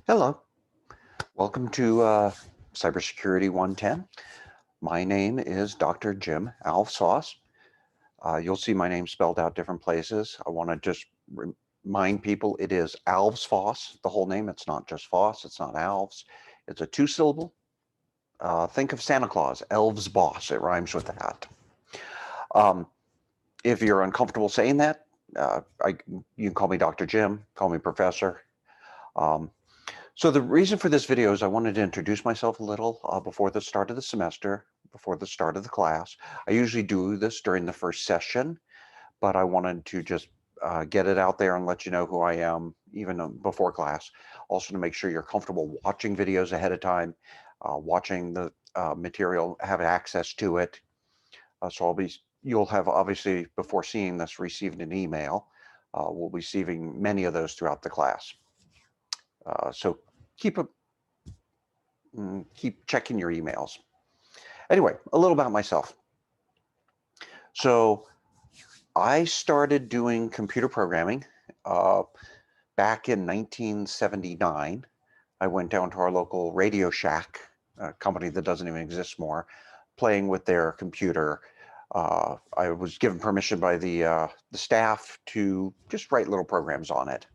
Hello, welcome to Cybersecurity 110. My name is Dr. Jim Alves Foss. You'll see my name spelled out different places. I want to just remind people it is Alves Foss, the whole name. It's not just Foss, it's not Alves. It's a two-syllable. Think of Santa Claus, Elves Boss. It rhymes with that. Um, if you're uncomfortable saying that, you can call me Dr. Jim, call me Professor. Um, So the reason for this video is I wanted to introduce myself a little before the start of the semester, before the start of the class. I usually do this during the first session, but I wanted to just get it out there and let you know who I am even before class. Also to make sure you're comfortable watching videos ahead of time, watching the material, have access to it. You'll have obviously before seeing this received an email. We'll be receiving many of those throughout the class. So keep a keep checking your emails. Anyway, a little about myself. So I started doing computer programming back in 1979. I went down to our local Radio Shack, a company that doesn't even exist more, playing with their computer. I was given permission by the staff to just write little programs on it,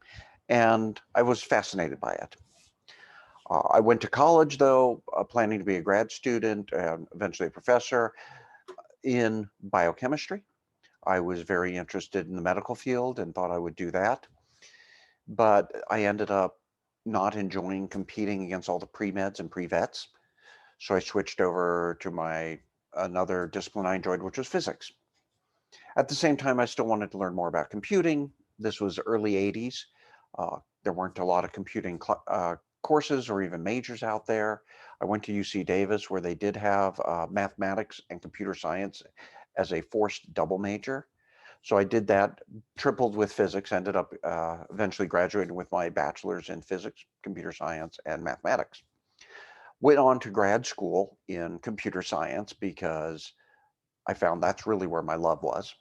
and I was fascinated by it. I went to college, though, planning to be a grad student and eventually a professor in biochemistry. I was very interested in the medical field and thought I would do that. But I ended up not enjoying competing against all the pre-meds and pre-vets. So I switched over to another discipline I enjoyed, which was physics. At the same time, I still wanted to learn more about computing. This was early 80s. There weren't a lot of computing courses or even majors out there. I went to UC Davis where they did have mathematics and computer science as a forced double major. So I did that, tripled with physics, ended up eventually graduating with my bachelor's in physics, computer science, and mathematics. Went on to grad school in computer science because I found that's really where my love was.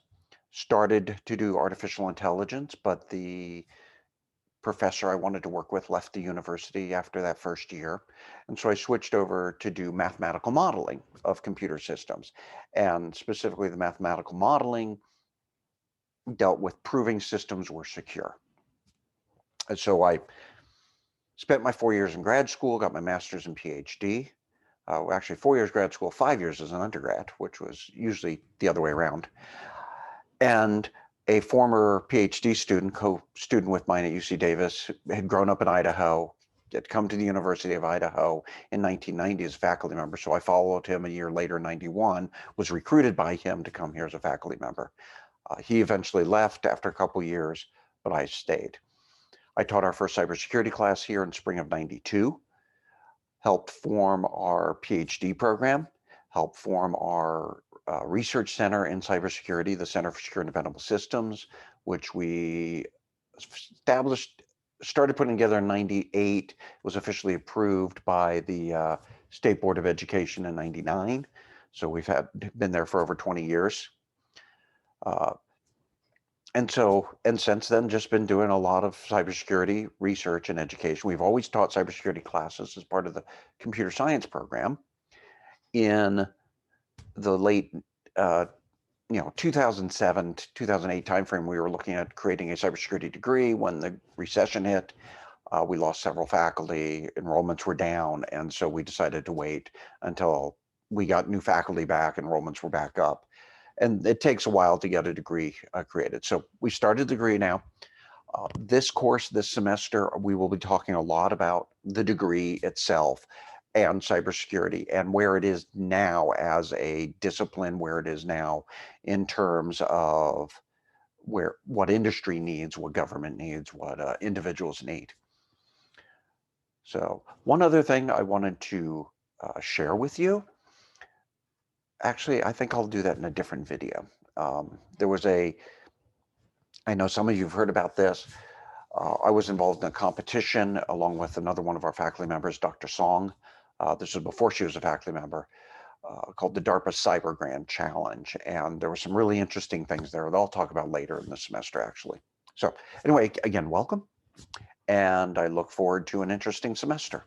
Started to do artificial intelligence, but the professor I wanted to work with left the university after that first year. And so I switched over to do mathematical modeling of computer systems. And specifically, the mathematical modeling dealt with proving systems were secure. And so I spent my 4 years in grad school, got my master's and PhD. Actually, 4 years grad school, 5 years as an undergrad, which was usually the other way around. And a former PhD student, co-student with mine at UC Davis, had grown up in Idaho, had come to the University of Idaho in 1990 as a faculty member. So I followed him a year later in 91, was recruited by him to come here as a faculty member. He eventually left after a couple years, but I stayed. I taught our first cybersecurity class here in spring of 92, helped form our PhD program, helped form our research center in cybersecurity, the Center for Secure and Dependable Systems, which we started putting together in 98, was officially approved by the State Board of Education in 99. So we've been there for over 20 years. And since then, just been doing a lot of cybersecurity research and education. We've always taught cybersecurity classes as part of the computer science program. In the late, 2007 to 2008 timeframe, we were looking at creating a cybersecurity degree. When the recession hit, we lost several faculty, enrollments were down, and so we decided to wait until we got new faculty back, enrollments were back up. And it takes a while to get a degree created. So we started the degree now. This course, this semester, we will be talking a lot about the degree itself and cybersecurity and where it is now as a discipline, where it is now in terms of what industry needs, what government needs, what individuals need. So one other thing I wanted to share with you. Actually, I think I'll do that in a different video. I know some of you have heard about this. I was involved in a competition along with another one of our faculty members, Dr. Song. This was before she was a faculty member, called the DARPA Cyber Grand Challenge. And there were some really interesting things there that I'll talk about later in the semester, actually. So anyway, again, welcome. and I look forward to an interesting semester.